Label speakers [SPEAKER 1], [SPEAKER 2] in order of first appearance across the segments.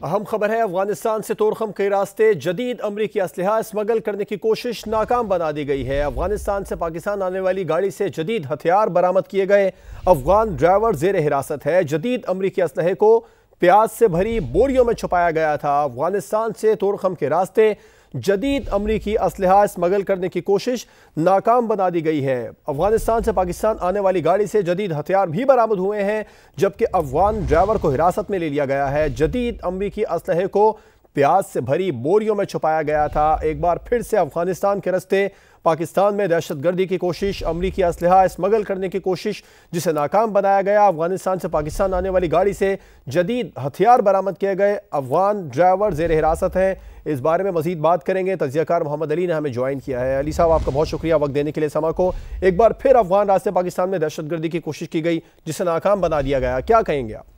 [SPEAKER 1] اہم خبر ہے، افغانستان سے طورخم کے راستے جدید امریکی اسلحہ اسمگل کرنے کی کوشش ناکام بنا دی گئی ہے۔ افغانستان سے پاکستان آنے والی گاڑی سے جدید ہتھیار برآمد کیے گئے۔ افغان ڈرائیور زیر حراست ہے۔ جدید امریکی اسلحے کو پیاز سے بھری بوریوں میں چھپایا گیا تھا۔ افغانستان سے طورخم کے راستے جدید امریکی اسلحہ اسمگل کرنے کی کوشش ناکام بنا دی گئی ہے۔ افغانستان سے پاکستان آنے والی گاڑی سے جدید ہتھیار بھی برآمد ہوئے ہیں، جبکہ افغان ڈرائیور کو حراست میں لے لیا گیا ہے۔ جدید امریکی اسلحے کو پیاز سے بھری بوریوں میں چھپایا گیا تھا۔ ایک بار پھر سے افغانستان کے راستے پاکستان میں دہشت گردی کی کوشش، امریکی اسلحہ اسمگل کرنے کی کوشش جسے ناکام بنایا گیا۔ افغانستان سے پاکستان آنے والی گاڑی سے جدید ہتھیار برآمد کیے گئے۔ افغان ڈرائیور زیر حراست ہیں۔ اس بارے میں مزید بات کریں گے۔ تجزیہ کار محمد علی نے ہمیں جوائن کیا ہے۔ علی صاحب، آپ کا بہت شکریہ وقت دینے کے لیے سما کو۔ ایک بار پھر افغان راستے پاکستان میں دہشت گردی کی کوشش کی گئی جسے ناکام بنا دیا گیا، کیا کہیں گے آپ؟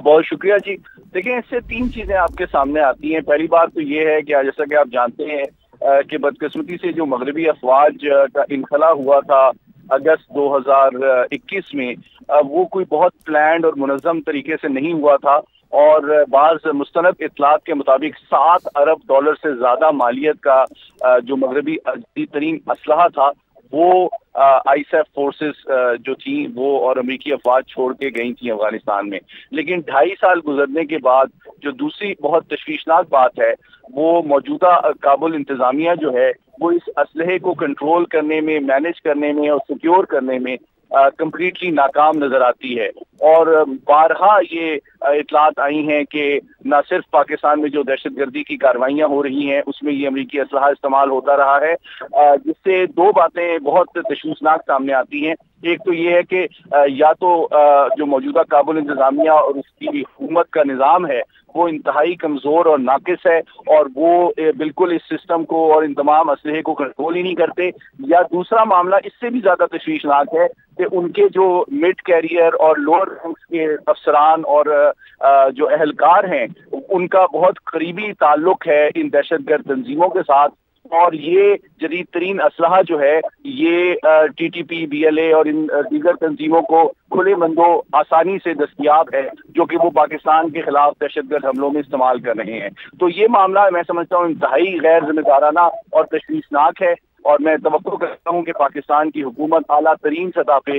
[SPEAKER 2] بہت شکریہ جی۔ دیکھیں، اس سے تین چیزیں آپ کے سامنے آتی ہیں۔ پہلی بات تو یہ ہے کہ جیسا کہ آپ جانتے ہیں کہ بدقسمتی سے جو مغربی افواج کا انخلا ہوا تھا اگست 2021 میں، وہ کوئی بہت پلانڈ اور منظم طریقے سے نہیں ہوا تھا، اور بعض مستند اطلاعات کے مطابق $7 ارب سے زیادہ مالیت کا جو مغربی جدید ترین اسلحہ تھا وہ آئی ایس ایف فورسز جو تھیں وہ اور امریکی افواج چھوڑ کے گئی تھیں افغانستان میں۔ لیکن 2.5 سال گزرنے کے بعد جو دوسری بہت تشویشناک بات ہے، وہ موجودہ کابل انتظامیہ جو ہے وہ اس اسلحے کو کنٹرول کرنے میں، مینج کرنے میں اور سیکیور کرنے میں کمپلیٹلی ناکام نظر آتی ہے۔ اور بارہا یہ اطلاعات آئی ہیں کہ نہ صرف پاکستان میں جو دہشت گردی کی کارروائیاں ہو رہی ہیں اس میں یہ امریکی اسلحہ استعمال ہوتا رہا ہے، جس سے دو باتیں بہت تشویشناک سامنے آتی ہیں۔ ایک تو یہ ہے کہ یا تو جو موجودہ کابل انتظامیہ اور اس کی حکومت کا نظام ہے وہ انتہائی کمزور اور ناقص ہے، اور وہ بالکل اس سسٹم کو اور ان تمام اسلحے کو کنٹرول ہی نہیں کرتے، یا دوسرا معاملہ اس سے بھی زیادہ تشویشناک ہے کہ ان کے جو مڈ کیریئر اور لوور رینکس کے افسران اور جو اہلکار ہیں ان کا بہت قریبی تعلق ہے ان دہشت گرد تنظیموں کے ساتھ، اور یہ جدید ترین اسلحہ جو ہے یہ T T P, B L A اور ان دیگر تنظیموں کو کھلے بندوں آسانی سے دستیاب ہے، جو کہ وہ پاکستان کے خلاف دہشت گرد حملوں میں استعمال کر رہے ہیں۔ تو یہ معاملہ میں سمجھتا ہوں انتہائی غیر ذمہ دارانہ اور تشویشناک ہے، اور میں توقع کرتا ہوں کہ پاکستان کی حکومت اعلیٰ ترین سطح پہ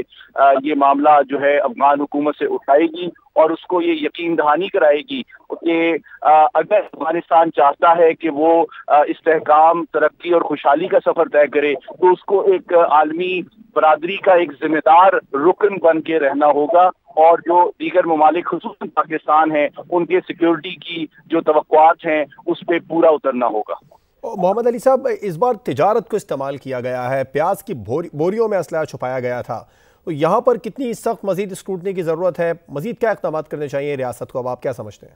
[SPEAKER 2] یہ معاملہ جو ہے افغان حکومت سے اٹھائے گی اور اس کو یہ یقین دہانی کرائے گی کہ اگر افغانستان چاہتا ہے کہ وہ استحکام، ترقی اور خوشحالی کا سفر طے کرے تو اس کو ایک عالمی برادری کا ایک ذمہ دار رکن بن کے رہنا ہوگا، اور جو دیگر ممالک خصوصاً پاکستان ہیں ان کے سیکیورٹی کی جو توقعات ہیں اس پہ پورا اترنا ہوگا۔
[SPEAKER 1] محمد علی صاحب، اس بار تجارت کو استعمال کیا گیا ہے، پیاز کی بوریوں میں اسلحہ چھپایا گیا تھا، تو یہاں پر کتنی سخت مزید اسکروٹنی کی ضرورت ہے؟ مزید کیا اقدامات کرنے چاہیے ریاست کو؟ اب آپ کیا سمجھتے ہیں؟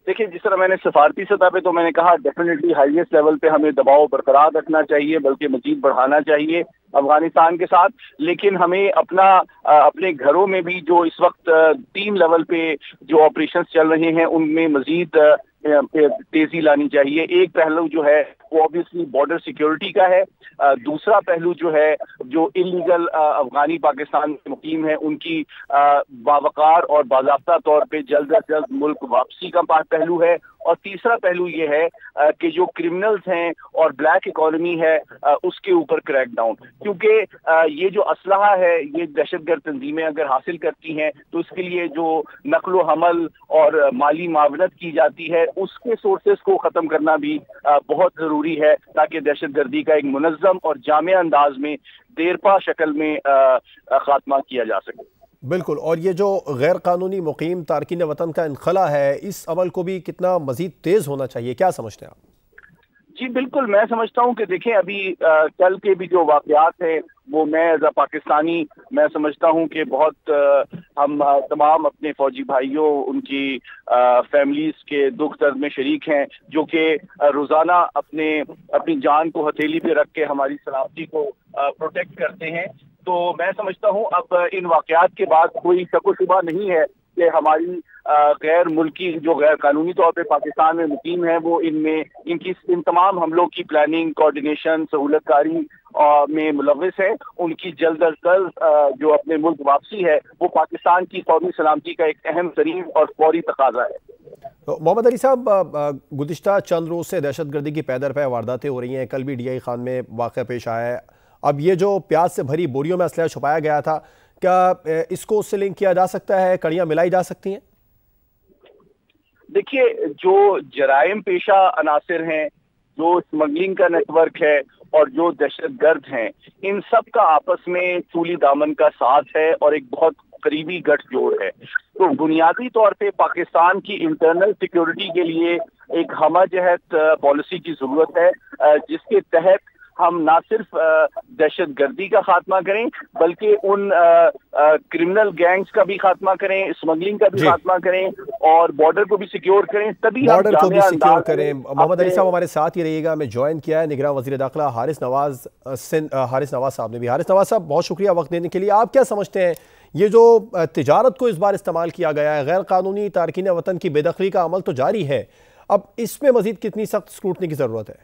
[SPEAKER 2] دیکھیں، جس طرح میں نے سفارتی سطح پہ تو میں نے کہا ڈیفینیٹلی ہائیسٹ لیول پہ ہمیں دباؤ برقرار رکھنا چاہیے، بلکہ مزید بڑھانا چاہیے افغانستان کے ساتھ، لیکن ہمیں اپنے گھروں میں بھی جو اس وقت 3 لیول پہ جو آپریشنز چل رہے ہیں ان میں مزید تیزی لانی چاہیے۔ ایک پہلو جو ہے وہ obviously بارڈر سیکیورٹی کا ہے، دوسرا پہلو جو ہے جو انلیگل افغانی پاکستان میں مقیم ہیں ان کی باوقار اور باضابطہ طور پہ جلد از جلد ملک واپسی کا پہلو ہے، اور تیسرا پہلو یہ ہے کہ جو کرمنلز ہیں اور بلیک اکانومی ہے اس کے اوپر کریک ڈاؤن، کیونکہ یہ جو اسلحہ ہے یہ دہشت گرد تنظیمیں اگر حاصل کرتی ہیں تو اس کے لیے جو نقل و حمل اور مالی معاونت کی جاتی ہے اس کے سورسز کو ختم کرنا بھی بہت ضروری ہے، تاکہ دہشت گردی کا ایک منظم اور جامع انداز میں دیرپا شکل میں خاتمہ کیا جا سکے۔
[SPEAKER 1] بالکل، اور یہ جو غیر قانونی مقیم تارکین وطن کا انخلا ہے اس عمل کو بھی کتنا مزید تیز ہونا چاہیے، کیا سمجھتے ہیں آپ؟
[SPEAKER 2] جی بالکل، میں سمجھتا ہوں کہ دیکھیں ابھی کل کے بھی جو واقعات ہیں وہ میں ایز اے پاکستانی میں سمجھتا ہوں کہ بہت ہم تمام اپنے فوجی بھائیوں ان کی فیملیز کے دکھ درد میں شریک ہیں، جو کہ روزانہ اپنی جان کو ہتھیلی پہ رکھ کے ہماری سلامتی کو پروٹیکٹ کرتے ہیں۔ تو میں سمجھتا ہوں اب ان واقعات کے بعد کوئی شک و شبہ نہیں ہے کہ ہماری غیر ملکی جو غیر قانونی طور پہ پاکستان میں مقیم ہیں وہ ان تمام حملوں کی پلاننگ، کوارڈینیشن، سہولت کاری میں ملوث ہے۔ ان کی جلد از جلد جو اپنے ملک واپسی ہے وہ پاکستان کی قومی سلامتی کا ایک اہم ترین اور فوری تقاضا ہے۔
[SPEAKER 1] मोहम्मद अली साहब, गुज़िश्ता चंद रोज़ से दहशत गर्दी की पैदर पै वारदातें हो रही हैं। कल भी DI खान में वाक़या पेश आया है। अब ये जो प्याज से भरी बोरियों में असलहा छुपाया गया था, क्या इसको उससे लिंक किया जा सकता है, कड़ियाँ मिलाई जा सकती हैं?
[SPEAKER 2] देखिए, जो जराइम पेशा अनासिर हैं, जो स्मगलिंग का नेटवर्क है और जो दहशतगर्द हैं, इन सब का आपस में चूली दामन का साथ है और एक बहुत करीबी गठजोड़ है। तो बुनियादी तौर पे पाकिस्तान की इंटरनल सिक्योरिटी के लिए एक हमजहत पॉलिसी की जरूरत है, जिसके तहत हम ना सिर्फ दहशतगर्दी का खात्मा करें, बल्कि उन क्रिमिनल गैंग्स का भी खात्मा करें, स्मगलिंग का भी खात्मा करें और बॉर्डर को भी सिक्योर करें, तभी
[SPEAKER 1] बॉर्डर को भी सिक्योर करें। मोहम्मद अली साहब हमारे साथ ही रहिएगा। हमें ज्वाइन किया है निगरान वज़ीर दाखिला हारिस नवाज साहब ने भी। हारिस नवाज साहब, बहुत शुक्रिया वक्त देने के लिए। आप क्या समझते हैं, ये जो तिजारत को इस बार इस्तेमाल किया गया है, गैर कानूनी तारकीन वतन की बेदखली का अमल तो जारी है, अब इसमें मजीद कितनी सख्त स्क्रूटनी की जरूरत है?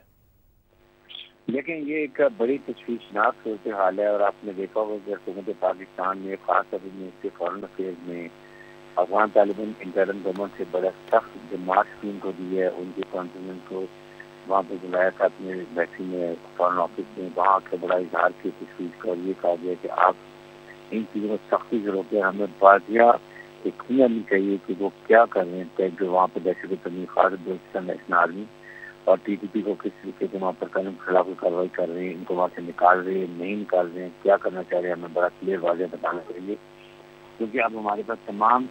[SPEAKER 3] लेकिन ये एक बड़ी तशवीशनाक सूरत हाल है और आपने देखा होगा कि हुकूमत पाकिस्तान में खासतौर में उसके फॉरेन अफेयर्स में अफगान तालिबान इंटरन गवर्नमेंट से बड़ा सख्त जो मार्च टीम को दी है, उनके कॉन्फिडेंस को वहाँ पर बुलाया था अपने बैठी में फॉरेन ऑफिस में, वहाँ आकर बड़ा इजहार की तशवीश का और ये कहा गया कि आप इन चीज़ों में सख्ती जरूरत है, हमें बाजिया यकीन नहीं चाहिए कि वो क्या कर रहे हैं, जो वहाँ पर दहशत गर्दी खास बलूचिस्तान नेशनल आर्मी और TTP को किस तरीके से वहाँ पर कानून के खिलाफ कार्रवाई कर रहे हैं, इनको वहाँ से निकाल रहे हैं, नहीं निकाल रहे हैं, क्या करना चाह रहे हैं, हमें बड़ा क्लियर वाज़ेह बताना चाहिए। क्योंकि अब हमारे पास तमाम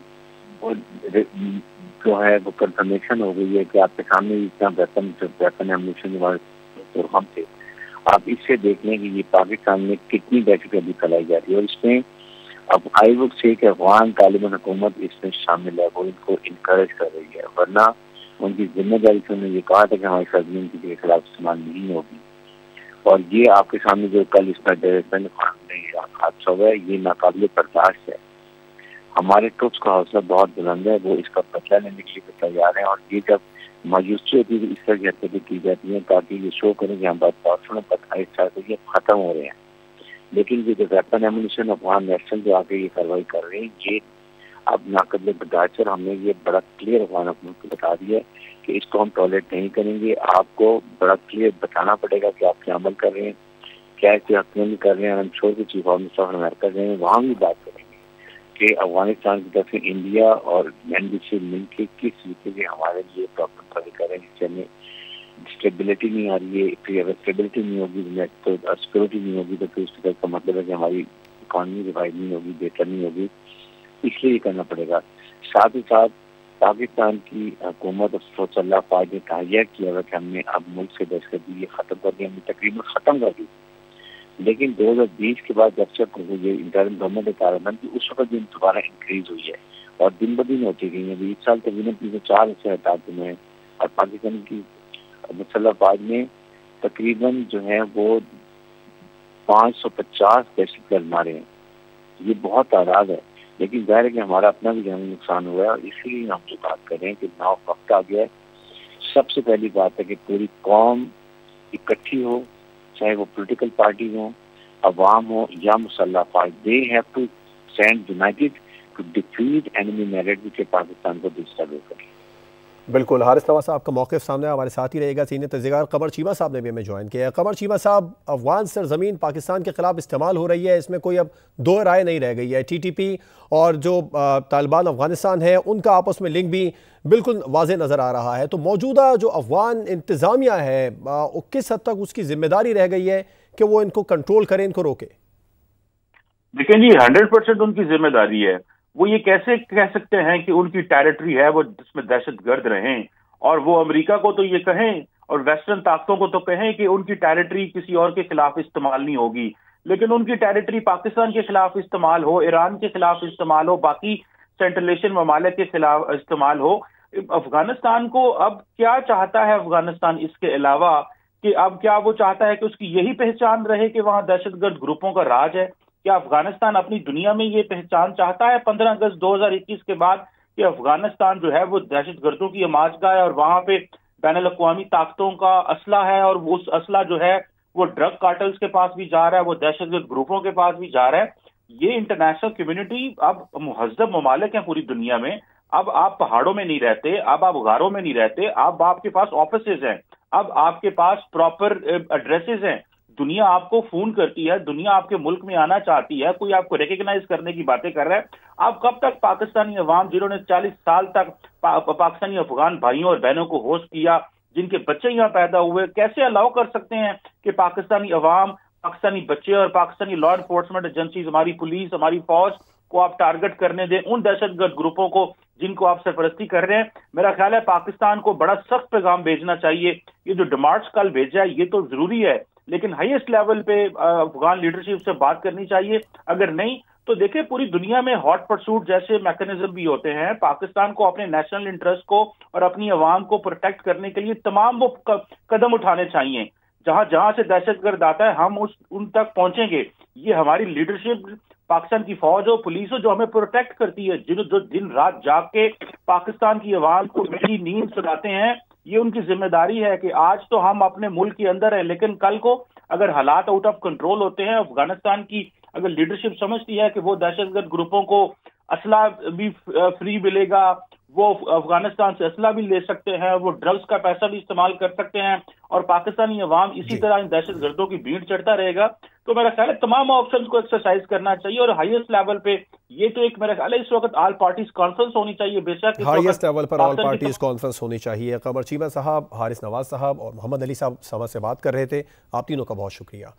[SPEAKER 3] वो जो है वो कंफर्मेशन हो गई है कि आपके सामने इतना वेपन एमुनिशन और हम थे। आप इससे देख लें कि ये पाकिस्तान में कितनी दहशतगर्दी फैलाई जा रही है और इसमें अब आई वुड से कि अफगान तालिबान हुकूमत इसमें शामिल है, वो इनको इनकरेज कर रही है, वरना उनकी जिम्मेदारी से उन्होंने ये कहा था कि हमारी सरजमीन के खिलाफ इस्तेमाल नहीं होगी। और ये आपके सामने जो कल इसका हादसा हुआ है, ये नाकाबिल बर्दाश्त है। हमारे ट्रुप्स का हौसला बहुत बुलंद है, वो इसका बदला लेने के लिए तैयार हैं और ये जब मायूसी होती है तो इस तरह की हरकतें की जाती हैं ताकि ये शो करें कि हम ये खत्म हो रहे हैं। लेकिन ये जो वेपन एमुनिशन अफगान नेशनल जो आगे ये कार्रवाई कर रहे हैं, ये अब नाकबिल बर्दाश्त है। हमने ये बड़ा क्लियर अफगान हुकूमत को बता दिया कि इसको हम टॉलरेट नहीं करेंगे। आपको बड़ा क्लियर बताना पड़ेगा कि आप क्या अमल कर रहे हैं, क्या हकीम कर रहे हैं। हम छोड़ के चीफ ऑफ स्टाफ अमेरिका गए हैं, वहाँ भी बात करेंगे कि अफगानिस्तान की तरफ से इंडिया और NBC मिलकर किस तरीके से हमारे लिए प्रॉब्लम खड़ी कर रहे हैं, जिससे हमें स्टेबिलिटी नहीं आ रही है। फिर अगर स्टेबिलिटी नहीं होगी तो सिक्योरिटी नहीं होगी, तो फिर उसका का मतलब है कि हमारी इकॉनमी रिवाइव नहीं होगी, बेहतर नहीं होगी। इसलिए ये करना पड़ेगा। साथ ही साथ पाकिस्तान की हुकूमत और फायद ने तहैया किया हुआ कि हमने अब मुल्क से दहशतगर्दी खत्म कर दी, हमने तकरीबन ख़त्म कर दी। लेकिन 2020 के बाद जब से ये इंटरन गवर्नमेंट तालिबान की उस वक्त दिन दोबारा इंक्रीज हुई है और दिन ब दिन होती गई है। 20 साल तकरीबन 304 ऐसे हटाते हैं और पाकिस्तान की मुसल्लह अफवाज में तकरीबन जो है वो 550 दहशतगर्द मारे हैं। ये बहुत तादाद है, लेकिन जाहिर है कि हमारा अपना भी जानी नुकसान हुआ है और इसीलिए हम जो बात कर रहे हैं कि नाव वक्त आ गया है। सबसे पहली बात है कि पूरी कौम इकट्ठी हो, चाहे वो पॉलिटिकल पार्टी हो, अवाम हो या मुसल्लह अफवाज, they have to stand united to defeat enemy narrative के पाकिस्तान को डिस्टर्ब करें।
[SPEAKER 1] बिल्कुल, हारिस नवाज साहब का मौक़िफ़ सामने हमारे साथ ही रहेगा। सीनियर तहज़ीरकार कमर चीमा साहब ने भी हमें ज्वाइन किया है। कमर चीमा साहब, अफगान सरजमीन पाकिस्तान के खिलाफ इस्तेमाल हो रही है, इसमें कोई अब दो राय नहीं रह गई है। TTP और जो तालिबान अफगानिस्तान है, उनका आपस में लिंक भी बिल्कुल वाज़ेह नज़र आ रहा है। तो मौजूदा जो अफगान इंतज़ामिया है, किस हद तक उसकी जिम्मेदारी रह गई है कि वो इनको कंट्रोल करे, इनको रोके?
[SPEAKER 4] देखिए जी, 100% उनकी जिम्मेदारी है। वो ये कैसे कह सकते हैं कि उनकी टेरिटरी है वो जिसमें दहशतगर्द रहें, और वो अमेरिका को तो ये कहें और वेस्टर्न ताकतों को तो कहें कि उनकी टेरिटरी किसी और के खिलाफ इस्तेमाल नहीं होगी, लेकिन उनकी टेरिटरी पाकिस्तान के खिलाफ इस्तेमाल हो, ईरान के खिलाफ इस्तेमाल हो, बाकी सेंट्रल एशियन ममालिक के खिलाफ इस्तेमाल हो। अफगानिस्तान को अब क्या चाहता है अफगानिस्तान इसके अलावा, कि अब क्या वो चाहता है कि उसकी यही पहचान रहे कि वहां दहशतगर्द ग्रुपों का राज है? क्या अफगानिस्तान अपनी दुनिया में ये पहचान चाहता है 15 अगस्त 2021 के बाद कि अफगानिस्तान जो है वो दहशतगर्दों की आमाजगाह है और वहां पे बैनुल-अक़वामी ताकतों का असला है और उस असला जो है वो ड्रग कार्टल्स के पास भी जा रहा है, वो दहशतगर्द ग्रुपों के पास भी जा रहा है? ये इंटरनेशनल कम्युनिटी अब मुहज़्ज़ब ममालिक हैं पूरी दुनिया में, अब आप पहाड़ों में नहीं रहते, अब आप गारों में नहीं रहते, अब आपके पास ऑफिसेज हैं, अब आपके पास प्रॉपर एड्रेसेस हैं, दुनिया आपको फोन करती है, दुनिया आपके मुल्क में आना चाहती है, कोई आपको रिकग्नाइज करने की बातें कर रहा है। आप कब तक पाकिस्तानी अवाम जिन्होंने 40 साल तक पाकिस्तानी अफगान भाइयों और बहनों को होस्ट किया, जिनके बच्चे यहाँ पैदा हुए, कैसे अलाउ कर सकते हैं कि पाकिस्तानी अवाम, पाकिस्तानी बच्चे और पाकिस्तानी लॉ एनफोर्समेंट एजेंसीज, हमारी पुलिस, हमारी फौज को आप टारगेट करने दें, उन दहशतगर्द ग्रुपों को जिनको आप सरपरस्ती कर रहे हैं। मेरा ख्याल है पाकिस्तान को बड़ा सख्त पैगाम भेजना चाहिए। ये जो डिमांड्स कल भेजा है ये तो जरूरी है, लेकिन हाईएस्ट लेवल पे अफगान लीडरशिप से बात करनी चाहिए। अगर नहीं तो देखिए पूरी दुनिया में हॉट परसूट जैसे मैकेनिज्म भी होते हैं। पाकिस्तान को अपने नेशनल इंटरेस्ट को और अपनी अवाम को प्रोटेक्ट करने के लिए तमाम वो कदम उठाने चाहिए। जहां जहां से दहशतगर्द आता है हम उन तक पहुंचेंगे। ये हमारी लीडरशिप, पाकिस्तान की फौज और पुलिस हो जो हमें प्रोटेक्ट करती है, जो दिन रात जाग के पाकिस्तान की आवाम को मीठी नींद सुलाते हैं। ये उनकी जिम्मेदारी है कि आज तो हम अपने मुल्क के अंदर हैं, लेकिन कल को अगर हालात आउट ऑफ कंट्रोल होते हैं, अफगानिस्तान की अगर लीडरशिप समझती है कि वो दहशतगर्द ग्रुपों को असला भी फ्री मिलेगा, वो अफगानिस्तान से असला भी ले सकते हैं, वो ड्रग्स का पैसा भी इस्तेमाल कर सकते हैं और पाकिस्तानी अवाम इसी तरह इन दहशतगर्दों की भीड़ चढ़ता रहेगा। तो मेरा ख्याल है तमाम ऑप्शंस को एक्सरसाइज करना चाहिए और हाईएस्ट लेवल पे ये तो एक मेरा ख्याल है इस वक्त ऑल पार्टीज कॉन्फ्रेंस होनी चाहिए। बेशक
[SPEAKER 1] हाईएस्ट लेवल पर ऑल पार्टीज कॉन्फ्रेंस होनी चाहिए। कमर चीमा साहब, हारिस नवाज साहब और मोहम्मद अली साहब से बात कर रहे थे। आप तीनों का बहुत शुक्रिया।